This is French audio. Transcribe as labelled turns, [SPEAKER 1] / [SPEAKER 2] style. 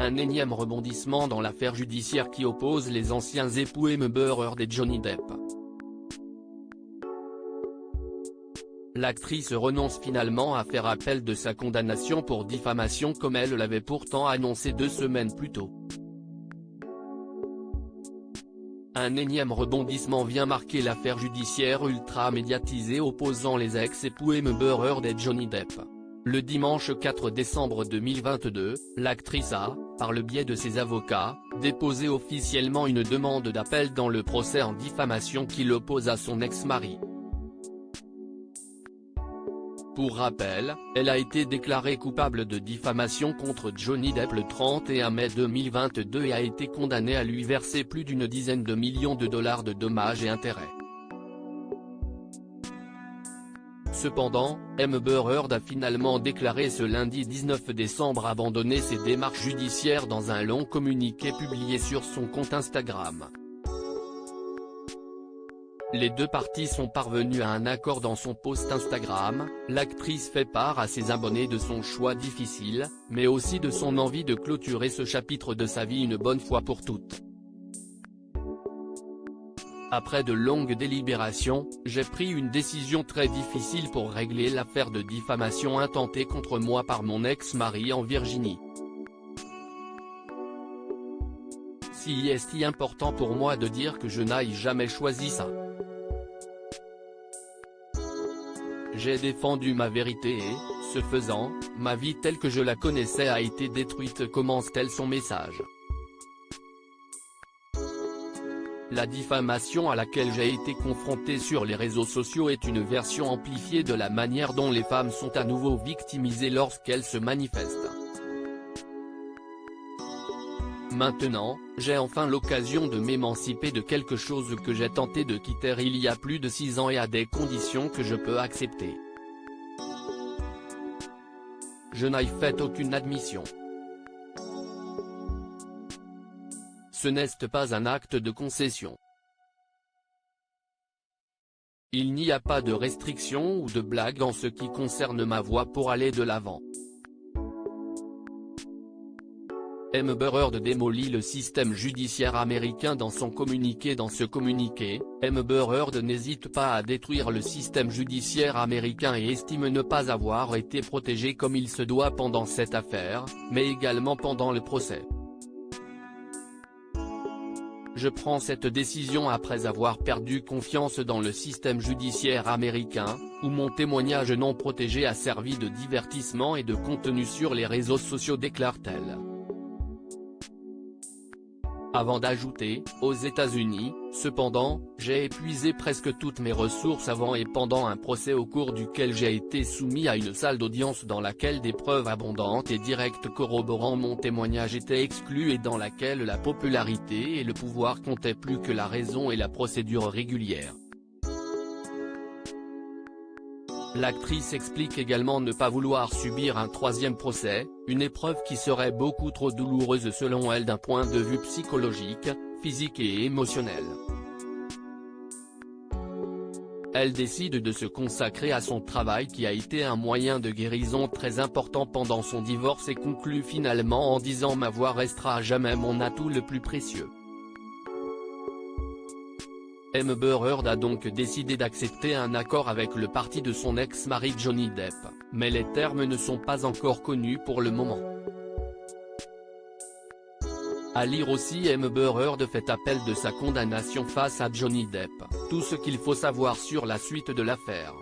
[SPEAKER 1] Un énième rebondissement dans l'affaire judiciaire qui oppose les anciens époux Amber Heard et Johnny Depp. L'actrice renonce finalement à faire appel de sa condamnation pour diffamation comme elle l'avait pourtant annoncé 2 semaines plus tôt. Un énième rebondissement vient marquer l'affaire judiciaire ultra médiatisée opposant les ex-époux Amber Heard et Johnny Depp. Le dimanche 4 décembre 2022, l'actrice a, par le biais de ses avocats, déposé officiellement une demande d'appel dans le procès en diffamation qui l'oppose à son ex-mari. Pour rappel, elle a été déclarée coupable de diffamation contre Johnny Depp le 31 mai 2022 et a été condamnée à lui verser plus d'une dizaine de millions de dollars de dommages et intérêts. Cependant, Amber Heard a finalement déclaré ce lundi 19 décembre abandonner ses démarches judiciaires dans un long communiqué publié sur son compte Instagram. Les deux parties sont parvenues à un accord dans son post Instagram. L'actrice fait part à ses abonnés de son choix difficile, mais aussi de son envie de clôturer ce chapitre de sa vie une bonne fois pour toutes. Après de longues délibérations, j'ai pris une décision très difficile pour régler l'affaire de diffamation intentée contre moi par mon ex-mari en Virginie. Si est important pour moi de dire que je n'ai jamais choisi ça. J'ai défendu ma vérité et, ce faisant, ma vie telle que je la connaissais a été détruite, commence-t-elle son message. La diffamation à laquelle j'ai été confronté sur les réseaux sociaux est une version amplifiée de la manière dont les femmes sont à nouveau victimisées lorsqu'elles se manifestent. Maintenant, j'ai enfin l'occasion de m'émanciper de quelque chose que j'ai tenté de quitter il y a plus de 6 ans et à des conditions que je peux accepter. Je n'ai fait aucune admission. Ce n'est pas un acte de concession. Il n'y a pas de restriction ou de blague en ce qui concerne ma voie pour aller de l'avant. Amber Heard démolit le système judiciaire américain dans son communiqué. Dans ce communiqué, Amber Heard n'hésite pas à détruire le système judiciaire américain et estime ne pas avoir été protégée comme il se doit pendant cette affaire, mais également pendant le procès. Je prends cette décision après avoir perdu confiance dans le système judiciaire américain, où mon témoignage non protégé a servi de divertissement et de contenu sur les réseaux sociaux, déclare-t-elle. Avant d'ajouter, aux États-Unis, cependant, j'ai épuisé presque toutes mes ressources avant et pendant un procès au cours duquel j'ai été soumis à une salle d'audience dans laquelle des preuves abondantes et directes corroborant mon témoignage étaient exclues et dans laquelle la popularité et le pouvoir comptaient plus que la raison et la procédure régulière. L'actrice explique également ne pas vouloir subir un 3e procès, une épreuve qui serait beaucoup trop douloureuse selon elle d'un point de vue psychologique, physique et émotionnel. Elle décide de se consacrer à son travail qui a été un moyen de guérison très important pendant son divorce et conclut finalement en disant « Ma voix restera à jamais mon atout le plus précieux ». Amber Heard a donc décidé d'accepter un accord avec le parti de son ex-mari Johnny Depp, mais les termes ne sont pas encore connus pour le moment. À lire aussi, Amber Heard fait appel de sa condamnation face à Johnny Depp, tout ce qu'il faut savoir sur la suite de l'affaire.